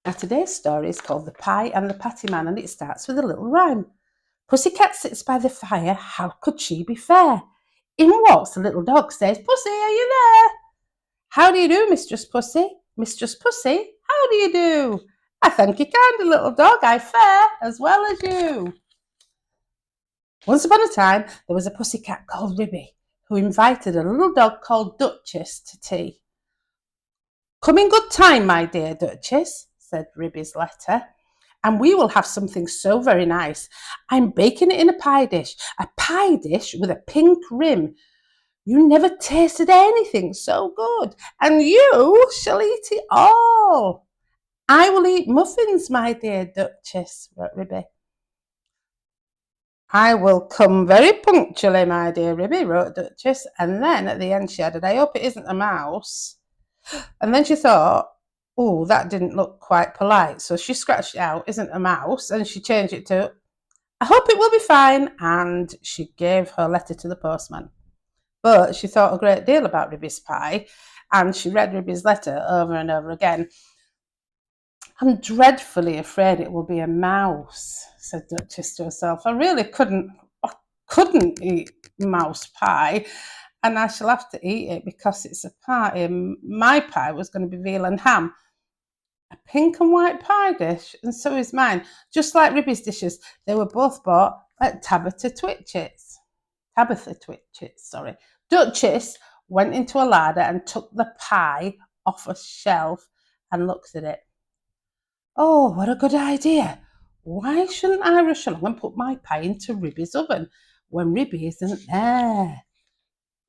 Now today's story is called The Pie and the Patty Man, and it starts with a little rhyme. Pussycat sits by the fire, how could she be fair? In walks the little dog, says, Pussy, are you there? How do you do, Mistress Pussy? Mistress Pussy, how do you do? I thank you kindly, little dog, I fare as well as you. Once upon a time, there was a pussycat called Ribby, who invited a little dog called Duchess to tea. Come in good time, my dear Duchess, said Ribby's letter, and we will have something so very nice. I'm baking it in a pie dish with a pink rim. You never tasted anything so good, and you shall eat it all. I will eat muffins, my dear Duchess, wrote Ribby. I will come very punctually, my dear Ribby, wrote Duchess, and then at the end she added, I hope it isn't a mouse. And then she thought, oh, that didn't look quite polite. So she scratched it out, isn't a mouse, and she changed it to, I hope it will be fine. And she gave her letter to the postman. But she thought a great deal about Ribby's pie, and she read Ribby's letter over and over again. I'm dreadfully afraid it will be a mouse, said Duchess to herself. I really couldn't eat mouse pie, and I shall have to eat it because it's a pie. My pie was going to be veal and ham. A pink and white pie dish, and so is mine. Just like Ribby's dishes, they were both bought at Tabitha Twitchit's. Duchess went into a larder and took the pie off a shelf and looked at it. Oh, what a good idea. Why shouldn't I rush along and put my pie into Ribby's oven when Ribby isn't there?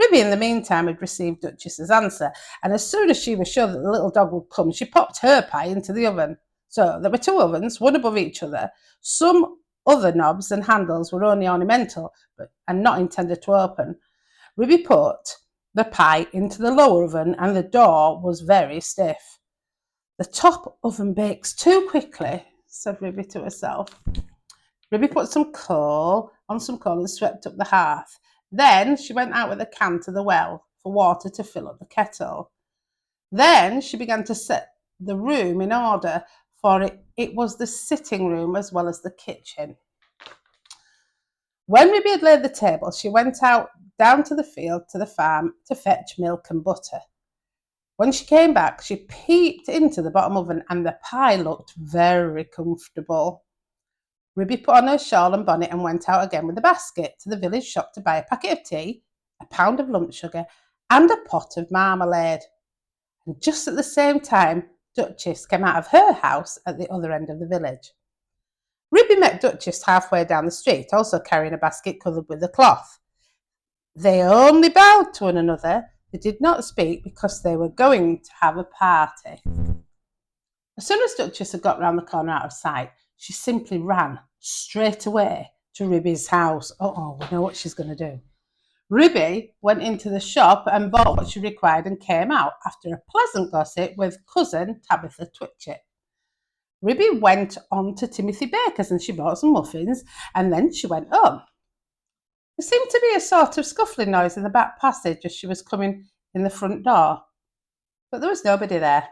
Ribby, in the meantime, had received Duchess's answer, and as soon as she was sure that the little dog would come, she popped her pie into the oven. So there were two ovens, one above each other. Some other knobs and handles were only ornamental and not intended to open. Ribby put the pie into the lower oven, and the door was very stiff. The top oven bakes too quickly, said Ribby to herself. Ribby put some coal and swept up the hearth. Then she went out with a can to the well for water to fill up the kettle. Then she began to set the room in order, for it was the sitting room as well as the kitchen. When Ribby had laid the table, she went out down to the field to the farm to fetch milk and butter. When she came back, she peeped into the bottom oven, and the pie looked very comfortable. Ribby put on her shawl and bonnet and went out again with a basket to the village shop to buy a packet of tea, a pound of lump sugar, and a pot of marmalade. And just at the same time, Duchess came out of her house at the other end of the village. Ribby met Duchess halfway down the street, also carrying a basket covered with a cloth. They only bowed to one another. They did not speak because they were going to have a party. As soon as Duchess had got round the corner out of sight, she simply ran straight away to Ribby's house. Oh, we know what she's going to do. Ribby went into the shop and bought what she required and came out after a pleasant gossip with cousin Tabitha Twitchit. Ribby went on to Timothy Baker's and she bought some muffins, and then she went home. There seemed to be a sort of scuffling noise in the back passage as she was coming in the front door, but there was nobody there.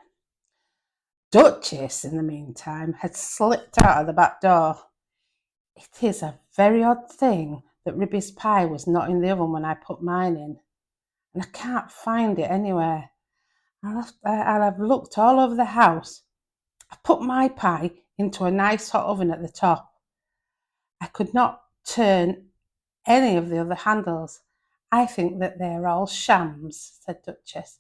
Duchess, in the meantime, had slipped out of the back door. It is a very odd thing that Ribby's pie was not in the oven when I put mine in, and I can't find it anywhere. I'll have looked all over the house. I put my pie into a nice hot oven at the top. I could not turn any of the other handles. I think that they're all shams, said Duchess.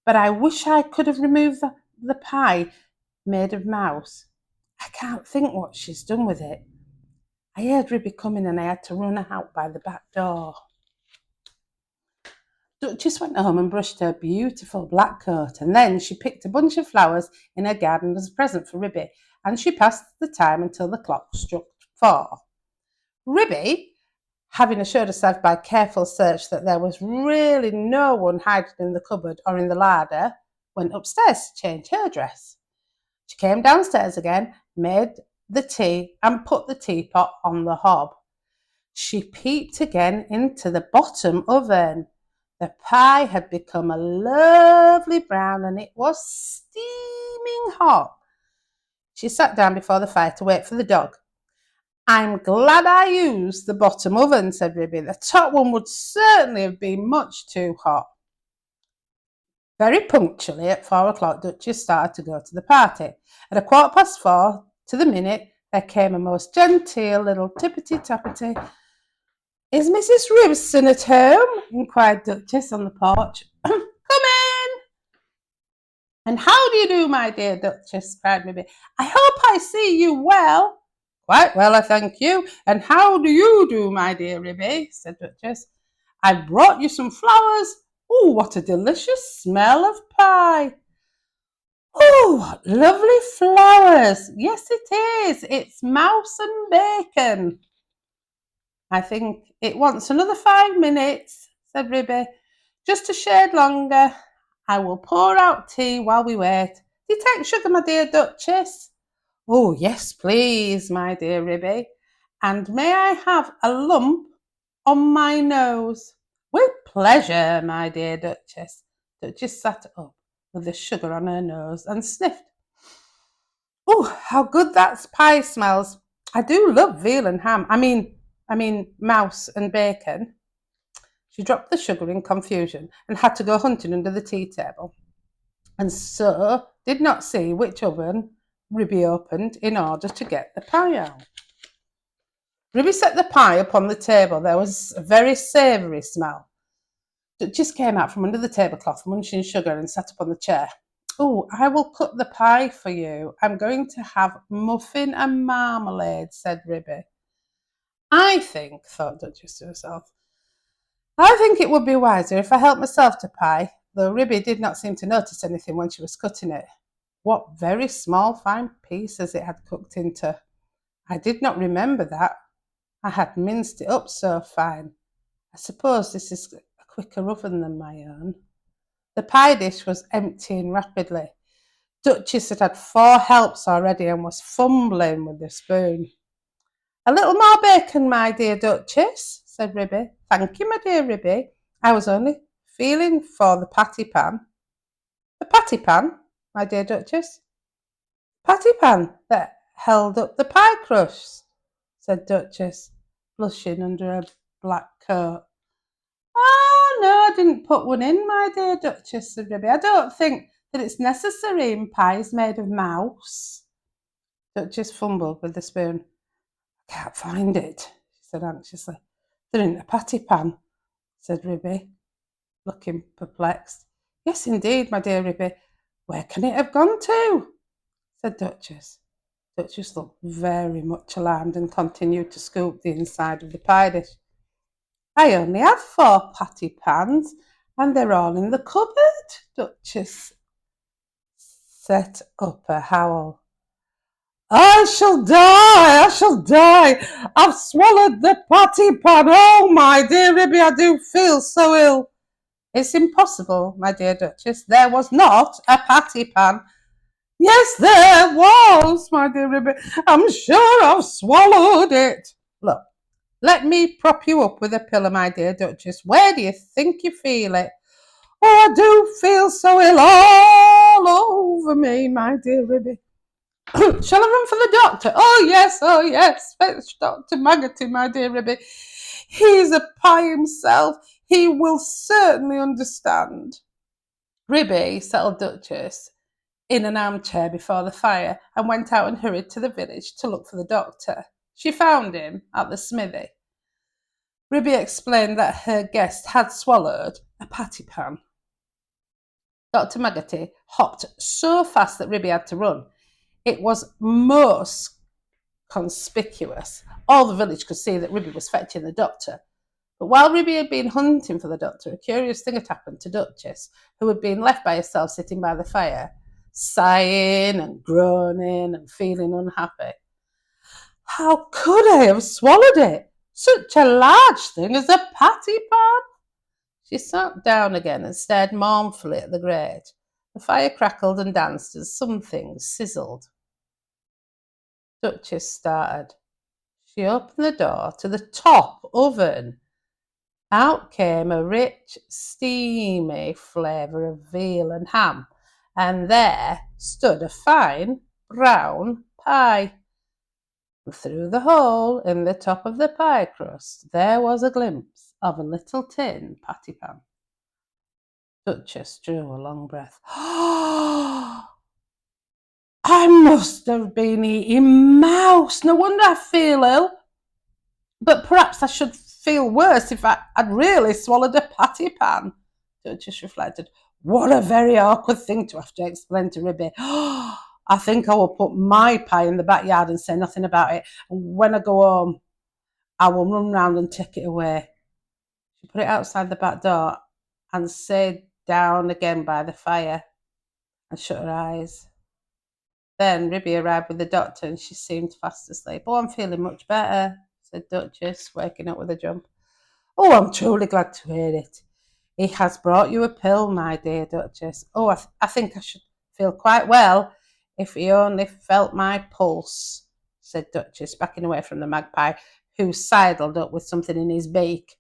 But I wish I could have removed the pie made of mouse. I can't think what she's done with it. I heard Ribby coming and I had to run out by the back door. Duchess went home and brushed her beautiful black coat, and then she picked a bunch of flowers in her garden as a present for Ribby, and she passed the time until the clock struck 4. Ribby, having assured herself by careful search that there was really no one hiding in the cupboard or in the larder, went upstairs to change her dress. She came downstairs again, made the tea, and put the teapot on the hob. She peeped again into the bottom oven. The pie had become a lovely brown, and it was steaming hot. She sat down before the fire to wait for the dog. I'm glad I used the bottom oven, said Ribby. The top one would certainly have been much too hot. Very punctually at 4 o'clock, Duchess started to go to the party. At 4:15 to the minute, there came a most genteel little tippity-tappity. Is Mrs. Ribson at home? Inquired Duchess on the porch. Come in. And how do you do, my dear Duchess? Cried Ribby. I hope I see you well. Quite well, I thank you. And how do you do, my dear Ribby? Said Duchess. I've brought you some flowers. Oh, what a delicious smell of pie. Oh, what lovely flowers. Yes, it is. It's mouse and bacon. I think it wants another 5 minutes, said Ribby. Just a shade longer. I will pour out tea while we wait. Do you take sugar, my dear Duchess? Oh, yes, please, my dear Ribby. And may I have a lump on my nose? With pleasure, my dear Duchess. Duchess sat up with the sugar on her nose and sniffed. Oh, how good that pie smells. I do love veal and ham. I mean mouse and bacon. She dropped the sugar in confusion and had to go hunting under the tea table, and so did not see which oven Ribby opened in order to get the pie out. Ribby set the pie upon the table. There was a very savoury smell. Duchess came out from under the tablecloth, munching sugar, and sat upon the chair. Oh, I will cut the pie for you. I'm going to have muffin and marmalade, said Ribby. I think, thought Duchess to herself, I think it would be wiser if I helped myself to pie, though Ribby did not seem to notice anything when she was cutting it. What very small, fine pieces it had cooked into. I did not remember that. I had minced it up so fine. I suppose this is a quicker oven than my own. The pie dish was emptying rapidly. Duchess had had 4 helps already and was fumbling with the spoon. A little more bacon, my dear Duchess, said Ribby. Thank you, my dear Ribby. I was only feeling for the patty pan. The patty pan, my dear Duchess? Patty pan that held up the pie crusts, said Duchess, blushing under her black coat. Oh, no, I didn't put one in, my dear Duchess, said Ribby. I don't think that it's necessary in pies made of mouse. Duchess fumbled with the spoon. I can't find it, she said anxiously. They're in the patty pan, said Ribby, looking perplexed. Yes, indeed, my dear Ribby. Where can it have gone to? Said Duchess. Duchess looked very much alarmed and continued to scoop the inside of the pie dish. I only have 4 patty pans, and they're all in the cupboard. Duchess set up a howl. I shall die! I shall die! I've swallowed the patty pan! Oh, my dear Ribby, I do feel so ill! It's impossible, my dear Duchess. There was not a patty pan. Yes, there was, my dear Ribby. I'm sure I've swallowed it. Look, let me prop you up with a pillow, my dear Duchess. Where do you think you feel it? Oh, I do feel so ill all over me, my dear Ribby. Shall I run for the doctor? Oh, yes. Fetch Dr. Maggotty, my dear Ribby. He's a pie himself. He will certainly understand. Ribby settled Duchess in an armchair before the fire and went out and hurried to the village to look for the doctor. She found him at the smithy. Ribby explained that her guest had swallowed a patty pan. Dr. Maggotty hopped so fast that Ribby had to run. It was most conspicuous. All the village could see that Ribby was fetching the doctor. But while Ribby had been hunting for the doctor, a curious thing had happened to Duchess, who had been left by herself sitting by the fire, sighing and groaning and feeling unhappy. How could I have swallowed it? Such a large thing as a patty pan? She sat down again and stared mournfully at the grate. The fire crackled and danced as something sizzled. Duchess started. She opened the door to the top oven. Out came a rich, steamy flavour of veal and ham, and there stood a fine brown pie. Through the hole in the top of the pie crust, there was a glimpse of a little tin patty pan. Duchess drew a long breath. I must have been eating mouse. No wonder I feel ill. But perhaps I should feel worse if I'd really swallowed a patty pan. Duchess reflected. What a very awkward thing to have to explain to Ribby. I think I will put my pie in the backyard and say nothing about it. And when I go home, I will run round and take it away. She put it outside the back door and sat down again by the fire and shut her eyes. Then Ribby arrived with the doctor and she seemed fast asleep. Oh, I'm feeling much better, said Duchess, waking up with a jump. Oh, I'm truly glad to hear it. He has brought you a pill, my dear Duchess. Oh, I think I should feel quite well if he only felt my pulse, said Duchess, backing away from the magpie, who sidled up with something in his beak.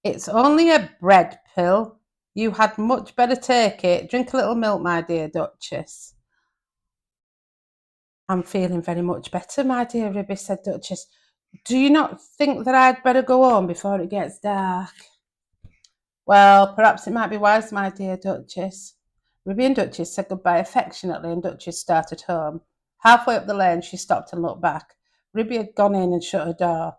It's only a bread pill. You had much better take it. Drink a little milk, my dear Duchess. I'm feeling very much better, my dear Ribby, said Duchess. Do you not think that I'd better go home before it gets dark? Well, perhaps it might be wise, my dear Duchess. Ribby and Duchess said goodbye affectionately and Duchess started home. Halfway up the lane, she stopped and looked back. Ribby had gone in and shut her door.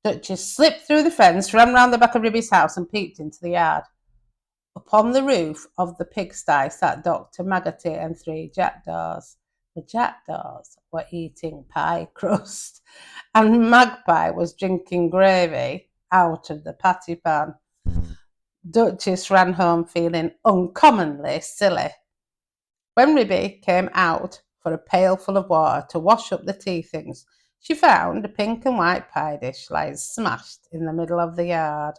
Duchess slipped through the fence, ran round the back of Ribby's house and peeped into the yard. Upon the roof of the pigsty sat Dr. Maggotty and 3 jackdaws. The jackdaws were eating pie crust, and Magpie was drinking gravy out of the patty pan. Duchess ran home feeling uncommonly silly. When Ribby came out for a pail full of water to wash up the tea things, she found a pink and white pie dish lying smashed in the middle of the yard.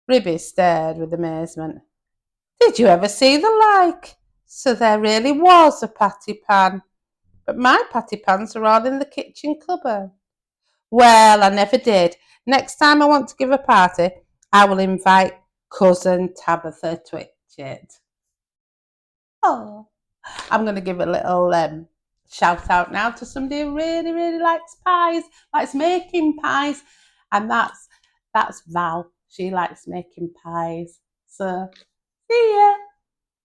Ribby stared with amazement. Did you ever see the like? So there really was a patty pan. But my patty pans are all in the kitchen cupboard. Well, I never did. Next time I want to give a party, I will invite cousin Tabitha Twitchett. Oh, I'm going to give a little shout out now to somebody who really, really likes pies, likes making pies, and that's Val. She likes making pies. So, see ya.